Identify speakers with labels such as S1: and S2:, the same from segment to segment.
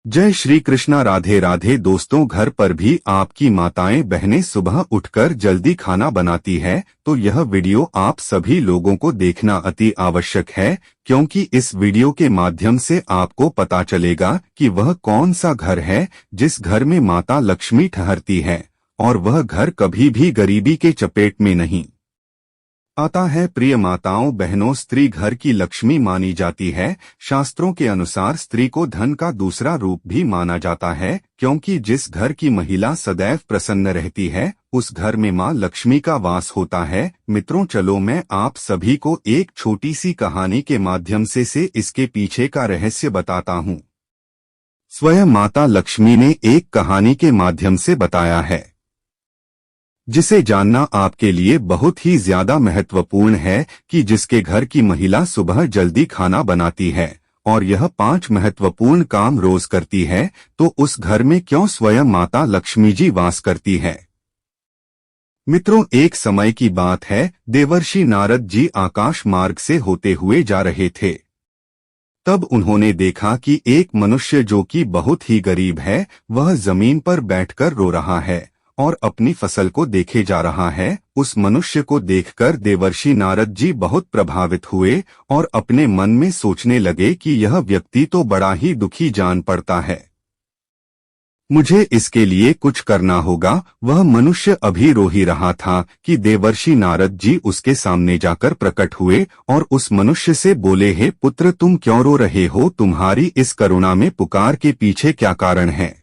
S1: जय श्री कृष्णा। राधे राधे दोस्तों, घर पर भी आपकी माताएं बहनें सुबह उठकर जल्दी खाना बनाती है, तो यह वीडियो आप सभी लोगों को देखना अति आवश्यक है, क्योंकि इस वीडियो के माध्यम से आपको पता चलेगा कि वह कौन सा घर है जिस घर में माता लक्ष्मी ठहरती है, और वह घर कभी भी गरीबी के चपेट में नहीं आता है। प्रिय माताओं बहनों, स्त्री घर की लक्ष्मी मानी जाती है। शास्त्रों के अनुसार स्त्री को धन का दूसरा रूप भी माना जाता है, क्योंकि जिस घर की महिला सदैव प्रसन्न रहती है उस घर में मां लक्ष्मी का वास होता है। मित्रों, चलो मैं आप सभी को एक छोटी सी कहानी के माध्यम से इसके पीछे का रहस्य बताता हूँ। स्वयं माता लक्ष्मी ने एक कहानी के माध्यम से बताया है, जिसे जानना आपके लिए बहुत ही ज्यादा महत्वपूर्ण है कि जिसके घर की महिला सुबह जल्दी खाना बनाती है और यह 5 महत्वपूर्ण काम रोज करती है, तो उस घर में क्यों स्वयं माता लक्ष्मी जी वास करती है। मित्रों, एक समय की बात है, देवर्षि नारद जी आकाश मार्ग से होते हुए जा रहे थे। तब उन्होंने देखा कि एक मनुष्य जो कि बहुत ही गरीब है, वह जमीन पर बैठकर रो रहा है और अपनी फसल को देखे जा रहा है। उस मनुष्य को देखकर देवर्षि नारद जी बहुत प्रभावित हुए और अपने मन में सोचने लगे कि यह व्यक्ति तो बड़ा ही दुखी जान पड़ता है, मुझे इसके लिए कुछ करना होगा। वह मनुष्य अभी रो ही रहा था कि देवर्षि नारद जी उसके सामने जाकर प्रकट हुए और उस मनुष्य से बोले, हे पुत्र, तुम क्यों रो रहे हो? तुम्हारी इस करुणा में पुकार के पीछे क्या कारण है?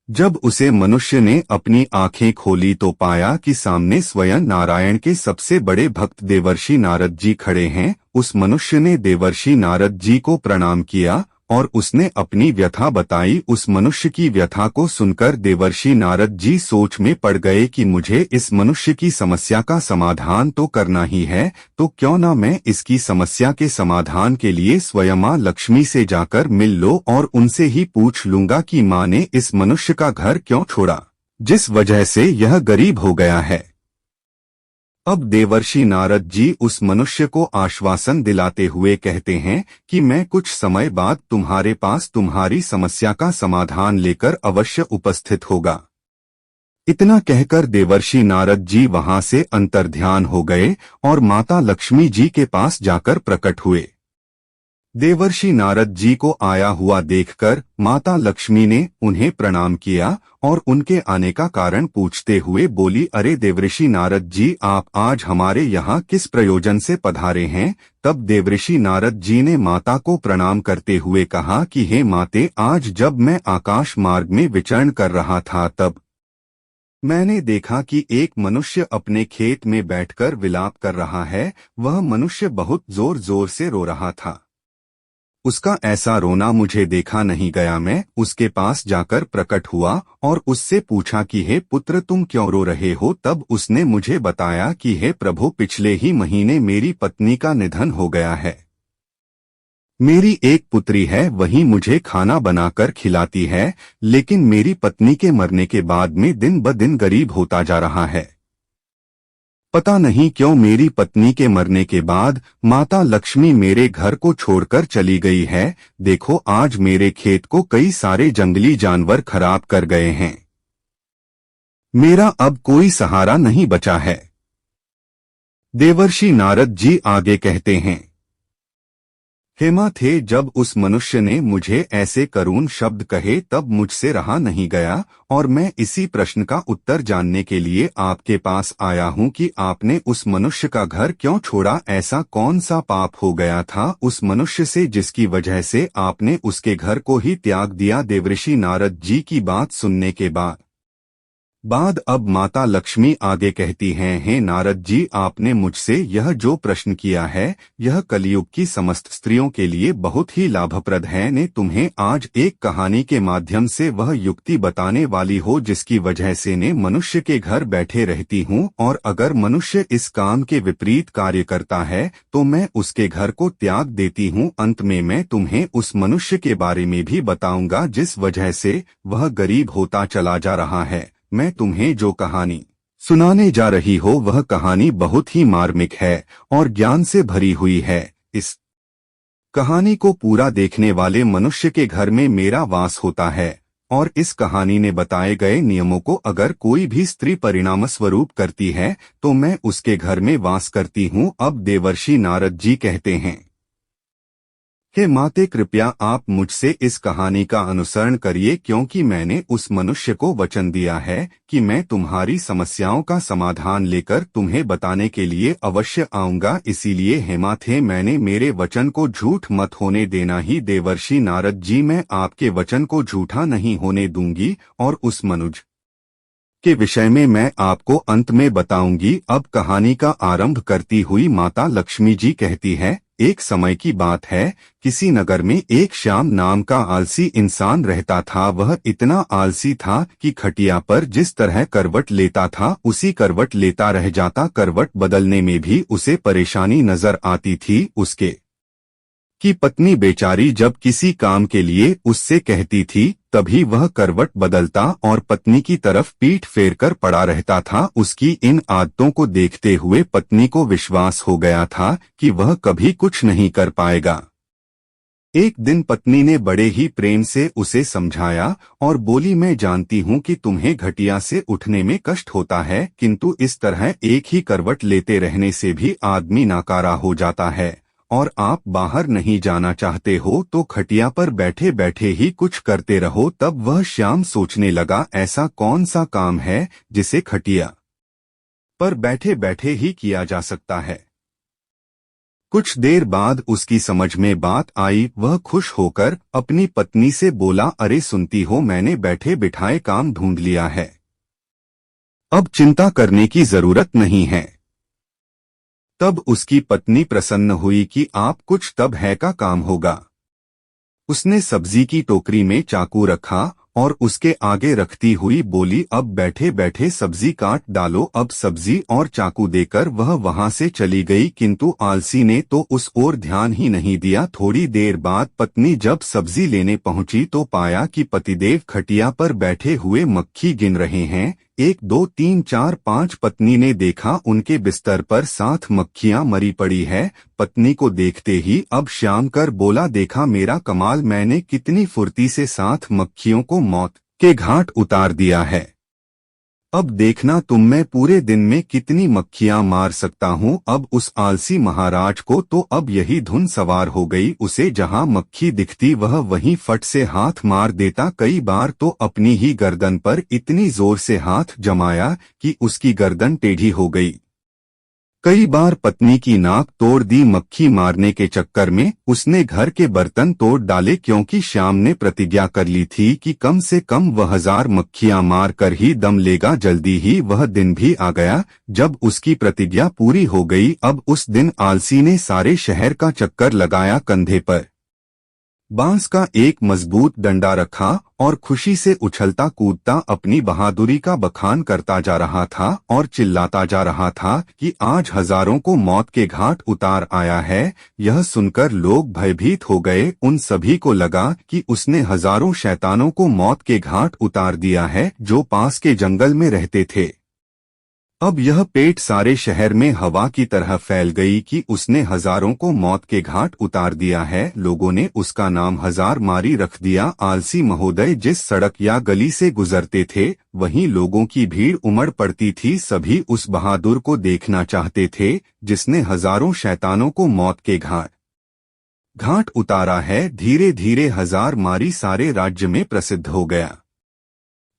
S1: जब उसे मनुष्य ने अपनी आंखें खोली तो पाया कि सामने स्वयं नारायण के सबसे बड़े भक्त देवर्षि नारद जी खड़े हैं। उस मनुष्य ने देवर्षि नारद जी को प्रणाम किया और उसने अपनी व्यथा बताई। उस मनुष्य की व्यथा को सुनकर देवर्षि नारद जी सोच में पड़ गए कि मुझे इस मनुष्य की समस्या का समाधान तो करना ही है, तो क्यों न मैं इसकी समस्या के समाधान के लिए स्वयं मां लक्ष्मी से जाकर मिल लो और उनसे ही पूछ लूंगा कि मां ने इस मनुष्य का घर क्यों छोड़ा, जिस वजह से यह गरीब हो गया है। अब देवर्षि नारद जी उस मनुष्य को आश्वासन दिलाते हुए कहते हैं कि मैं कुछ समय बाद तुम्हारे पास तुम्हारी समस्या का समाधान लेकर अवश्य उपस्थित होगा। इतना कहकर देवर्षि नारद जी वहां से अंतर्ध्यान हो गए और माता लक्ष्मी जी के पास जाकर प्रकट हुए। देवर्षि नारद जी को आया हुआ देखकर माता लक्ष्मी ने उन्हें प्रणाम किया और उनके आने का कारण पूछते हुए बोली, अरे देवर्षि नारद जी, आप आज हमारे यहाँ किस प्रयोजन से पधारे हैं? तब देवर्षि नारद जी ने माता को प्रणाम करते हुए कहा कि हे माते, आज जब मैं आकाश मार्ग में विचरण कर रहा था तब मैंने देखा कि एक मनुष्य अपने खेत में बैठकर विलाप कर रहा है। वह मनुष्य बहुत जोर जोर से रो रहा था। उसका ऐसा रोना मुझे देखा नहीं गया। मैं उसके पास जाकर प्रकट हुआ और उससे पूछा कि हे पुत्र, तुम क्यों रो रहे हो? तब उसने मुझे बताया कि हे प्रभु, पिछले ही महीने मेरी पत्नी का निधन हो गया है। मेरी एक पुत्री है, वही मुझे खाना बनाकर खिलाती है, लेकिन मेरी पत्नी के मरने के बाद में दिन ब दिन गरीब होता जा रहा है। पता नहीं क्यों मेरी पत्नी के मरने के बाद माता लक्ष्मी मेरे घर को छोड़कर चली गई है। देखो, आज मेरे खेत को कई सारे जंगली जानवर खराब कर गए हैं। मेरा अब कोई सहारा नहीं बचा है। देवर्षि नारद जी आगे कहते हैं, हेमा थे, जब उस मनुष्य ने मुझे ऐसे करुण शब्द कहे तब मुझसे रहा नहीं गया और मैं इसी प्रश्न का उत्तर जानने के लिए आपके पास आया हूं कि आपने उस मनुष्य का घर क्यों छोड़ा? ऐसा कौन सा पाप हो गया था उस मनुष्य से जिसकी वजह से आपने उसके घर को ही त्याग दिया? देवर्षि नारद जी की बात सुनने के बाद अब माता लक्ष्मी आगे कहती हैं, हे नारद जी, आपने मुझसे यह जो प्रश्न किया है यह कलियुग की समस्त स्त्रियों के लिए बहुत ही लाभप्रद है। ने तुम्हें आज एक कहानी के माध्यम से वह युक्ति बताने वाली हो जिसकी वजह से ने मनुष्य के घर बैठे रहती हूँ, और अगर मनुष्य इस काम के विपरीत कार्य करता है तो मैं उसके घर को त्याग देती हूँ। अंत में मैं तुम्हें उस मनुष्य के बारे में भी बताऊंगा जिस वजह से वह गरीब होता चला जा रहा है। मैं तुम्हें जो कहानी सुनाने जा रही हो वह कहानी बहुत ही मार्मिक है और ज्ञान से भरी हुई है। इस कहानी को पूरा देखने वाले मनुष्य के घर में मेरा वास होता है, और इस कहानी ने बताए गए नियमों को अगर कोई भी स्त्री परिणाम स्वरूप करती है तो मैं उसके घर में वास करती हूँ। अब देवर्षि नारद जी कहते हैं, हे माते, कृपया आप मुझसे इस कहानी का अनुसरण करिए, क्योंकि मैंने उस मनुष्य को वचन दिया है कि मैं तुम्हारी समस्याओं का समाधान लेकर तुम्हें बताने के लिए अवश्य आऊंगा। इसीलिए हे माते, मैंने मेरे वचन को झूठ मत होने देना। ही देवर्षि नारद जी, मैं आपके वचन को झूठा नहीं होने दूंगी, और उस मनुज के विषय में मैं आपको अंत में बताऊंगी। अब कहानी का आरंभ करती हुई माता लक्ष्मी जी कहती है, एक समय की बात है, किसी नगर में एक श्याम नाम का आलसी इंसान रहता था। वह इतना आलसी था कि खटिया पर जिस तरह करवट लेता था उसी करवट लेता रह जाता। करवट बदलने में भी उसे परेशानी नजर आती थी। उसके की पत्नी बेचारी जब किसी काम के लिए उससे कहती थी तभी वह करवट बदलता और पत्नी की तरफ पीठ फेरकर पड़ा रहता था। उसकी इन आदतों को देखते हुए पत्नी को विश्वास हो गया था कि वह कभी कुछ नहीं कर पाएगा। एक दिन पत्नी ने बड़े ही प्रेम से उसे समझाया और बोली, मैं जानती हूँ कि तुम्हें घटिया से उठने में कष्ट होता है, किंतु इस तरह एक ही करवट लेते रहने से भी आदमी नाकारा हो जाता है, और आप बाहर नहीं जाना चाहते हो तो खटिया पर बैठे बैठे ही कुछ करते रहो। तब वह श्याम सोचने लगा, ऐसा कौन सा काम है जिसे खटिया पर बैठे बैठे ही किया जा सकता है। कुछ देर बाद उसकी समझ में बात आई। वह खुश होकर अपनी पत्नी से बोला, अरे सुनती हो, मैंने बैठे बिठाए काम ढूंढ लिया है, अब चिंता करने की जरूरत नहीं है। तब उसकी पत्नी प्रसन्न हुई कि आप कुछ तब है का काम होगा। उसने सब्जी की टोकरी में चाकू रखा और उसके आगे रखती हुई बोली, अब बैठे बैठे सब्जी काट डालो। अब सब्जी और चाकू देकर वह वहां से चली गई, किंतु आलसी ने तो उस ओर ध्यान ही नहीं दिया। थोड़ी देर बाद पत्नी जब सब्जी लेने पहुंची तो पाया कि पतिदेव खटिया पर बैठे हुए मक्खी गिन रहे हैं। 1 2 3 4 5। पत्नी ने देखा उनके बिस्तर पर 7 मक्खियां मरी पड़ी है। पत्नी को देखते ही अब श्याम कर बोला, देखा मेरा कमाल, मैंने कितनी फुर्ती से 7 मक्खियों को मौत के घाट उतार दिया है। अब देखना तुम मैं पूरे दिन में कितनी मक्खियां मार सकता हूँ। अब उस आलसी महाराज को तो अब यही धुन सवार हो गई। उसे जहाँ मक्खी दिखती वह वहीं फट से हाथ मार देता। कई बार तो अपनी ही गर्दन पर इतनी जोर से हाथ जमाया कि उसकी गर्दन टेढ़ी हो गई। कई बार पत्नी की नाक तोड़ दी। मक्खी मारने के चक्कर में उसने घर के बर्तन तोड़ डाले, क्योंकि श्याम ने प्रतिज्ञा कर ली थी कि कम से कम वह 1000 मक्खियां मार कर ही दम लेगा। जल्दी ही वह दिन भी आ गया जब उसकी प्रतिज्ञा पूरी हो गई। अब उस दिन आलसी ने सारे शहर का चक्कर लगाया। कंधे पर बांस का एक मजबूत डंडा रखा और खुशी से उछलता कूदता अपनी बहादुरी का बखान करता जा रहा था और चिल्लाता जा रहा था कि आज हजारों को मौत के घाट उतार आया है। यह सुनकर लोग भयभीत हो गए। उन सभी को लगा कि उसने हजारों शैतानों को मौत के घाट उतार दिया है जो पास के जंगल में रहते थे। अब यह पेट सारे शहर में हवा की तरह फैल गई कि उसने हजारों को मौत के घाट उतार दिया है। लोगों ने उसका नाम 1000 मारी रख दिया। आलसी महोदय जिस सड़क या गली से गुजरते थे वहीं लोगों की भीड़ उमड़ पड़ती थी। सभी उस बहादुर को देखना चाहते थे जिसने हजारों शैतानों को मौत के घाट उतारा है। धीरे धीरे 1000 मारी सारे राज्य में प्रसिद्ध हो गया।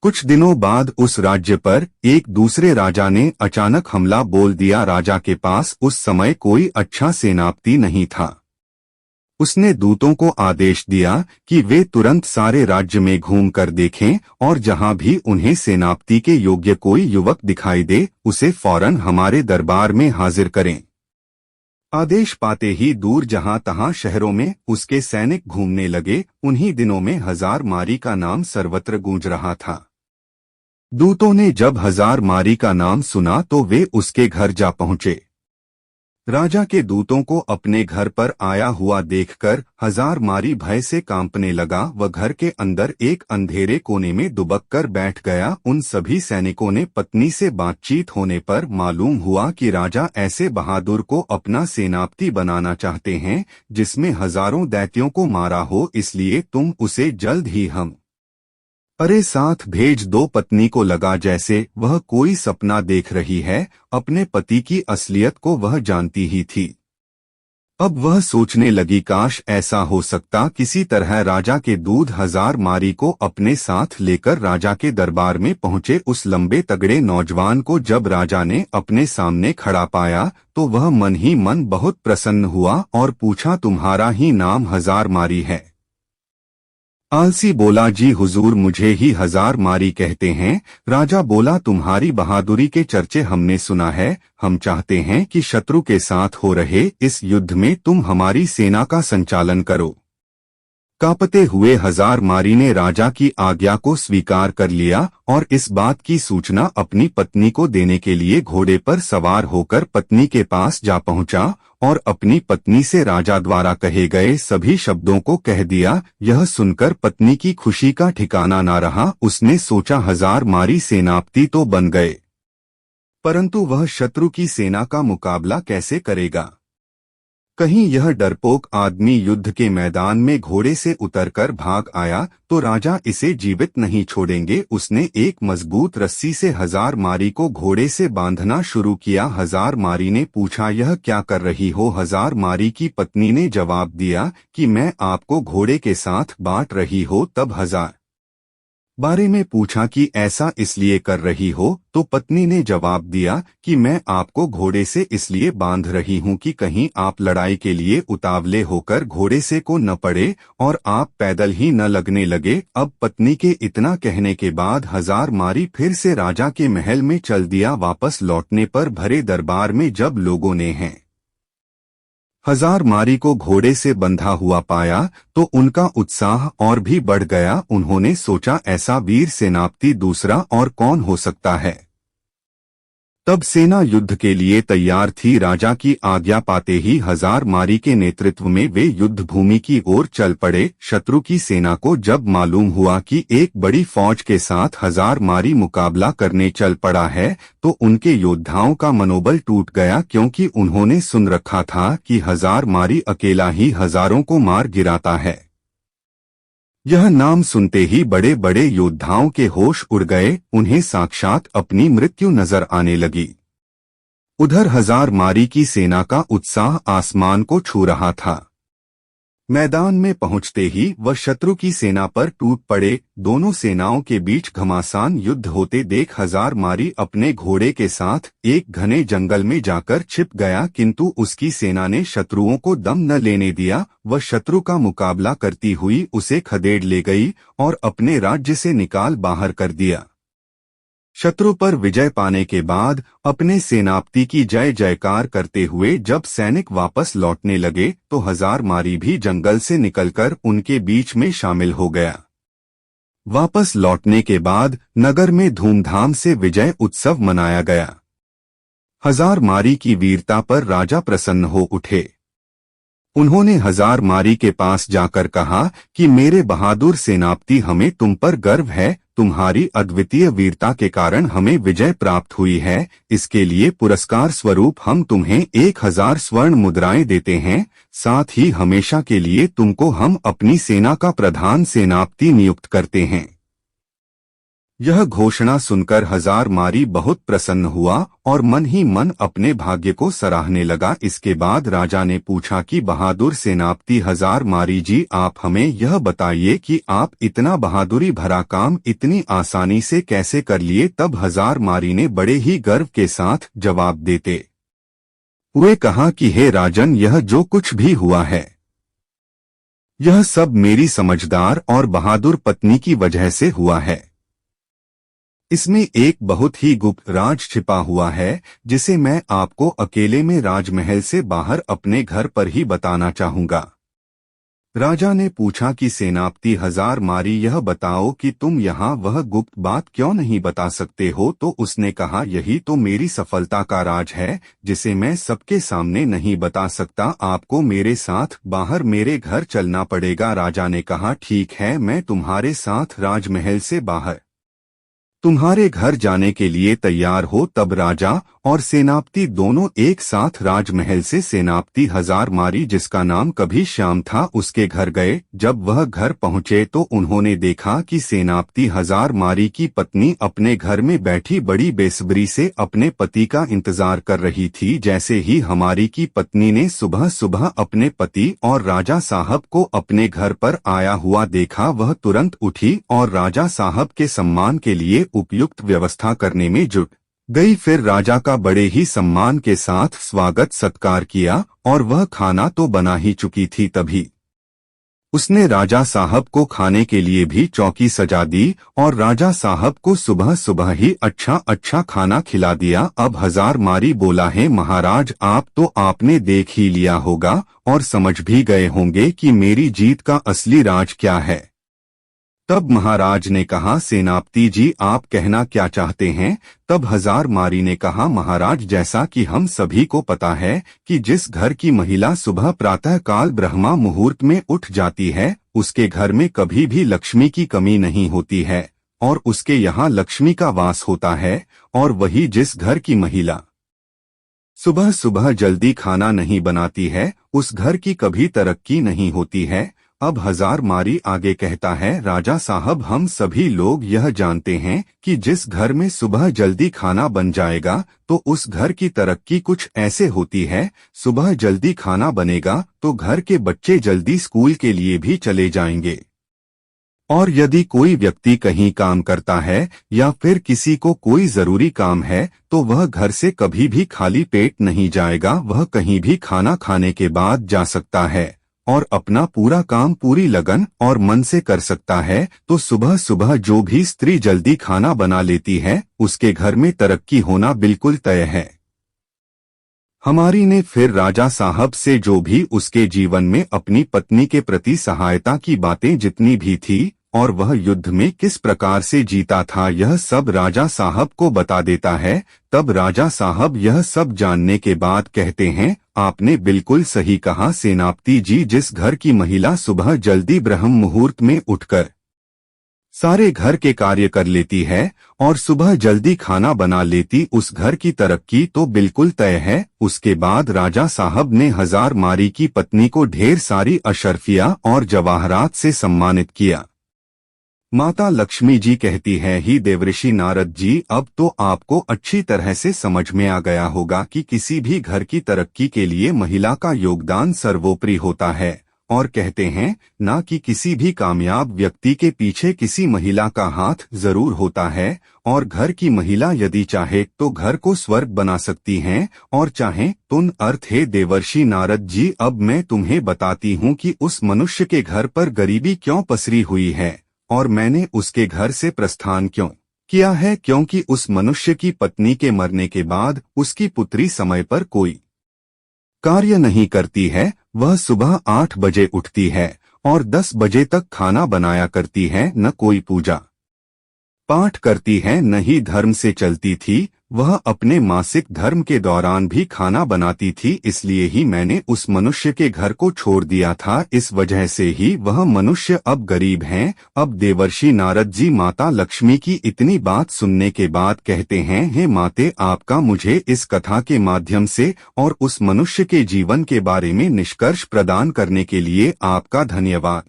S1: कुछ दिनों बाद उस राज्य पर एक दूसरे राजा ने अचानक हमला बोल दिया। राजा के पास उस समय कोई अच्छा सेनापति नहीं था। उसने दूतों को आदेश दिया कि वे तुरंत सारे राज्य में घूम कर देखें और जहां भी उन्हें सेनापति के योग्य कोई युवक दिखाई दे उसे फौरन हमारे दरबार में हाजिर करें। आदेश पाते ही दूर जहां तहां शहरों में उसके सैनिक घूमने लगे। उन्हीं दिनों में 1000 मारी का नाम सर्वत्र गूंज रहा था। दूतों ने जब 1000 मारी का नाम सुना तो वे उसके घर जा पहुंचे। राजा के दूतों को अपने घर पर आया हुआ देखकर हजारमारी भय से कांपने लगा। वह घर के अंदर एक अंधेरे कोने में दुबक कर बैठ गया। उन सभी सैनिकों ने पत्नी से बातचीत होने पर मालूम हुआ कि राजा ऐसे बहादुर को अपना सेनापति बनाना चाहते हैं जिसमें हजारों दैत्यों को मारा हो, इसलिए तुम उसे जल्द ही हम अरे साथ भेज दो। पत्नी को लगा जैसे वह कोई सपना देख रही है। अपने पति की असलियत को वह जानती ही थी। अब वह सोचने लगी, काश ऐसा हो सकता। किसी तरह राजा के दूध हजारमारी को अपने साथ लेकर राजा के दरबार में पहुंचे। उस लंबे तगड़े नौजवान को जब राजा ने अपने सामने खड़ा पाया तो वह मन ही मन बहुत प्रसन्न हुआ और पूछा, तुम्हारा ही नाम हजारमारी है? आलसी बोला, जी हुजूर, मुझे ही हजारमारी कहते हैं। राजा बोला, तुम्हारी बहादुरी के चर्चे हमने सुना है। हम चाहते हैं कि शत्रु के साथ हो रहे इस युद्ध में तुम हमारी सेना का संचालन करो। कांपते हुए हजारमारी ने राजा की आज्ञा को स्वीकार कर लिया और इस बात की सूचना अपनी पत्नी को देने के लिए घोड़े पर सवार होकर पत्नी के पास जा पहुंचा और अपनी पत्नी से राजा द्वारा कहे गए सभी शब्दों को कह दिया। यह सुनकर पत्नी की खुशी का ठिकाना न रहा। उसने सोचा, हजारमारी सेनापति तो बन गए, परंतु वह शत्रु की सेना का मुकाबला कैसे करेगा? कहीं यह डरपोक आदमी युद्ध के मैदान में घोड़े से उतरकर भाग आया तो राजा इसे जीवित नहीं छोड़ेंगे। उसने एक मजबूत रस्सी से हजारमारी को घोड़े से बांधना शुरू किया। हजारमारी ने पूछा, यह क्या कर रही हो? हजारमारी की पत्नी ने जवाब दिया कि मैं आपको घोड़े के साथ बांट रही हो। तब हजारमारी में पूछा कि ऐसा इसलिए कर रही हो? तो पत्नी ने जवाब दिया कि मैं आपको घोड़े से इसलिए बांध रही हूं कि कहीं आप लड़ाई के लिए उतावले होकर घोड़े से को न पड़े और आप पैदल ही न लगने लगे। अब पत्नी के इतना कहने के बाद हजारमारी फिर से राजा के महल में चल दिया। वापस लौटने पर भरे दरबार में जब लोगों ने हजारमारी को घोड़े से बंधा हुआ पाया तो उनका उत्साह और भी बढ़ गया। उन्होंने सोचा, ऐसा वीर सेनापति दूसरा और कौन हो सकता है? तब सेना युद्ध के लिए तैयार थी। राजा की आज्ञा पाते ही हजारमारी के नेतृत्व में वे युद्ध भूमि की ओर चल पड़े। शत्रु की सेना को जब मालूम हुआ कि एक बड़ी फौज के साथ हजारमारी मुकाबला करने चल पड़ा है तो उनके योद्धाओं का मनोबल टूट गया, क्योंकि उन्होंने सुन रखा था कि हजारमारी अकेला ही हजारों को मार गिराता है। यह नाम सुनते ही बड़े बड़े योद्धाओं के होश उड़ गए। उन्हें साक्षात अपनी मृत्यु नजर आने लगी। उधर हजारमारी की सेना का उत्साह आसमान को छू रहा था। मैदान में पहुंचते ही वह शत्रु की सेना पर टूट पड़े। दोनों सेनाओं के बीच घमासान युद्ध होते देख हजारमारी अपने घोड़े के साथ एक घने जंगल में जाकर छिप गया, किंतु उसकी सेना ने शत्रुओं को दम न लेने दिया। वह शत्रु का मुकाबला करती हुई उसे खदेड़ ले गई और अपने राज्य से निकाल बाहर कर दिया। शत्रु पर विजय पाने के बाद अपने सेनापति की जय जयकार करते हुए जब सैनिक वापस लौटने लगे तो हजारमारी भी जंगल से निकलकर उनके बीच में शामिल हो गया। वापस लौटने के बाद नगर में धूमधाम से विजय उत्सव मनाया गया। हजारमारी की वीरता पर राजा प्रसन्न हो उठे। उन्होंने हजारमारी के पास जाकर कहा कि मेरे बहादुर सेनापति, हमें तुम पर गर्व है। तुम्हारी अद्वितीय वीरता के कारण हमें विजय प्राप्त हुई है। इसके लिए पुरस्कार स्वरूप हम तुम्हें 1000 स्वर्ण मुद्राएं देते हैं। साथ ही हमेशा के लिए तुमको हम अपनी सेना का प्रधान सेनापति नियुक्त करते हैं। यह घोषणा सुनकर हजारमारी बहुत प्रसन्न हुआ और मन ही मन अपने भाग्य को सराहने लगा। इसके बाद राजा ने पूछा कि बहादुर सेनापति हजारमारी जी, आप हमें यह बताइए कि आप इतना बहादुरी भरा काम इतनी आसानी से कैसे कर लिए? तब हजारमारी ने बड़े ही गर्व के साथ जवाब देते हुए कहा कि हे राजन, यह जो कुछ भी हुआ है यह सब मेरी समझदार और बहादुर पत्नी की वजह से हुआ है। इसमें एक बहुत ही गुप्त राज छिपा हुआ है जिसे मैं आपको अकेले में राजमहल से बाहर अपने घर पर ही बताना चाहूंगा। राजा ने पूछा कि सेनापति हजार मारी, यह बताओ कि तुम यहाँ वह गुप्त बात क्यों नहीं बता सकते हो। तो उसने कहा, यही तो मेरी सफलता का राज है जिसे मैं सबके सामने नहीं बता सकता। आपको मेरे साथ बाहर मेरे घर चलना पड़ेगा। राजा ने कहा, ठीक है, मैं तुम्हारे साथ राजमहल से बाहर तुम्हारे घर जाने के लिए तैयार हो। तब राजा और सेनापति दोनों एक साथ राजमहल से सेनापति हजार मारी, जिसका नाम कभी श्याम था, उसके घर गए। जब वह घर पहुंचे तो उन्होंने देखा कि सेनापति हजार मारी की पत्नी अपने घर में बैठी बड़ी बेसब्री से अपने पति का इंतजार कर रही थी। जैसे ही हमारी की पत्नी ने सुबह सुबह अपने पति और राजा साहब को अपने घर पर आया हुआ देखा, वह तुरंत उठी और राजा साहब के सम्मान के लिए उपयुक्त व्यवस्था करने में जुट गई। फिर राजा का बड़े ही सम्मान के साथ स्वागत सत्कार किया और वह खाना तो बना ही चुकी थी, तभी उसने राजा साहब को खाने के लिए भी चौकी सजा दी और राजा साहब को सुबह सुबह ही अच्छा अच्छा खाना खिला दिया। अब हजार मारी बोला, है महाराज, आप तो आपने देख ही लिया होगा और समझ भी गए होंगे कि मेरी जीत का असली राज क्या है। तब महाराज ने कहा, सेनापति जी, आप कहना क्या चाहते हैं। तब हजार मारी ने कहा, महाराज, जैसा कि हम सभी को पता है कि जिस घर की महिला सुबह प्रातः काल ब्रह्मा मुहूर्त में उठ जाती है, उसके घर में कभी भी लक्ष्मी की कमी नहीं होती है और उसके यहाँ लक्ष्मी का वास होता है। और वही जिस घर की महिला सुबह सुबह जल्दी खाना नहीं बनाती है, उस घर की कभी तरक्की नहीं होती है। अब हजार मारी आगे कहता है, राजा साहब, हम सभी लोग यह जानते हैं कि जिस घर में सुबह जल्दी खाना बन जाएगा तो उस घर की तरक्की कुछ ऐसे होती है। सुबह जल्दी खाना बनेगा तो घर के बच्चे जल्दी स्कूल के लिए भी चले जाएंगे और यदि कोई व्यक्ति कहीं काम करता है या फिर किसी को कोई जरूरी काम है तो वह घर से कभी भी खाली पेट नहीं जाएगा। वह कहीं भी खाना खाने के बाद जा सकता है और अपना पूरा काम पूरी लगन और मन से कर सकता है। तो सुबह सुबह जो भी स्त्री जल्दी खाना बना लेती है, उसके घर में तरक्की होना बिल्कुल तय है। हमारी ने फिर राजा साहब से जो भी उसके जीवन में अपनी पत्नी के प्रति सहायता की बातें जितनी भी थी और वह युद्ध में किस प्रकार से जीता था, यह सब राजा साहब को बता देता है। तब राजा साहब यह सब जानने के बाद कहते हैं, आपने बिल्कुल सही कहा सेनापति जी, जिस घर की महिला सुबह जल्दी ब्रह्म मुहूर्त में उठकर सारे घर के कार्य कर लेती है और सुबह जल्दी खाना बना लेती, उस घर की तरक्की तो बिल्कुल तय है। उसके बाद राजा साहब ने हजार मारी की पत्नी को ढेर सारी अशर्फिया और जवाहरात से सम्मानित किया। माता लक्ष्मी जी कहती है, ही देवऋषि नारद जी, अब तो आपको अच्छी तरह से समझ में आ गया होगा कि किसी भी घर की तरक्की के लिए महिला का योगदान सर्वोपरि होता है। और कहते हैं ना कि किसी भी कामयाब व्यक्ति के पीछे किसी महिला का हाथ जरूर होता है और घर की महिला यदि चाहे तो घर को स्वर्ग बना सकती हैं और चाहे तुन अर्थ है देवर्षि नारद जी, अब मैं तुम्हें बताती हूँ कि उस मनुष्य के घर पर गरीबी क्यों पसरी हुई है और मैंने उसके घर से प्रस्थान क्यों किया है, क्योंकि उस मनुष्य की पत्नी के मरने के बाद उसकी पुत्री समय पर कोई कार्य नहीं करती है। वह सुबह 8 बजे उठती है और 10 बजे तक खाना बनाया करती है, न कोई पूजा पाठ करती है, न ही धर्म से चलती थी। वह अपने मासिक धर्म के दौरान भी खाना बनाती थी, इसलिए ही मैंने उस मनुष्य के घर को छोड़ दिया था। इस वजह से ही वह मनुष्य अब गरीब हैं। अब देवर्षि नारद जी माता लक्ष्मी की इतनी बात सुनने के बाद कहते हैं, हे माते, आपका मुझे इस कथा के माध्यम से और उस मनुष्य के जीवन के बारे में निष्कर्ष प्रदान करने के लिए आपका धन्यवाद।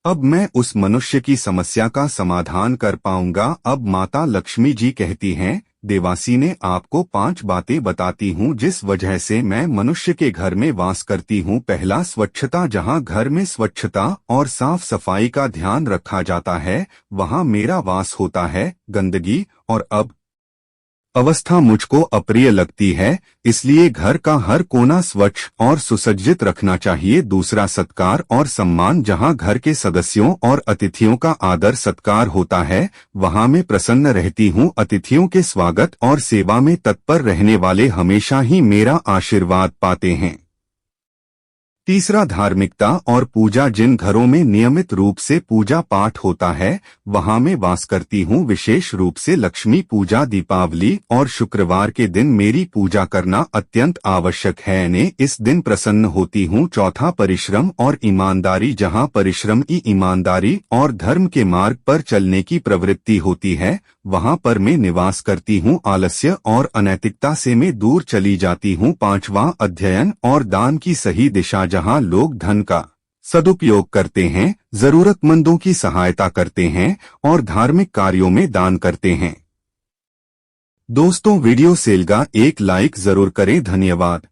S1: अब मैं उस मनुष्य की समस्या का समाधान कर पाऊंगा। अब माता लक्ष्मी जी कहती हैं, देवासी ने आपको 5 बातें बताती हूँ जिस वजह से मैं मनुष्य के घर में वास करती हूँ। पहला, स्वच्छता। जहाँ घर में स्वच्छता और साफ सफाई का ध्यान रखा जाता है वहाँ मेरा वास होता है। गंदगी और अवस्था मुझको अप्रिय लगती है, इसलिए घर का हर कोना स्वच्छ और सुसज्जित रखना चाहिए। दूसरा, सत्कार और सम्मान। जहां घर के सदस्यों और अतिथियों का आदर सत्कार होता है वहां मैं प्रसन्न रहती हूं। अतिथियों के स्वागत और सेवा में तत्पर रहने वाले हमेशा ही मेरा आशीर्वाद पाते हैं। तीसरा, धार्मिकता और पूजा। जिन घरों में नियमित रूप से पूजा पाठ होता है वहां मैं वास करती हूँ। विशेष रूप से लक्ष्मी पूजा, दीपावली और शुक्रवार के दिन मेरी पूजा करना अत्यंत आवश्यक है। ने इस दिन प्रसन्न होती हूँ। चौथा, परिश्रम और ईमानदारी। जहाँ परिश्रम, ईमानदारी और धर्म के मार्ग पर चलने की प्रवृत्ति होती है वहां पर मैं निवास करती हूँ। आलस्य और अनैतिकता से मैं दूर चली जाती हूँ। पांचवा, अध्ययन और दान की सही दिशा। जहाँ लोग धन का सदुपयोग करते हैं, जरूरतमंदों की सहायता करते हैं और धार्मिक कार्यों में दान करते हैं। दोस्तों, वीडियो से लगा एक लाइक जरूर करें। धन्यवाद।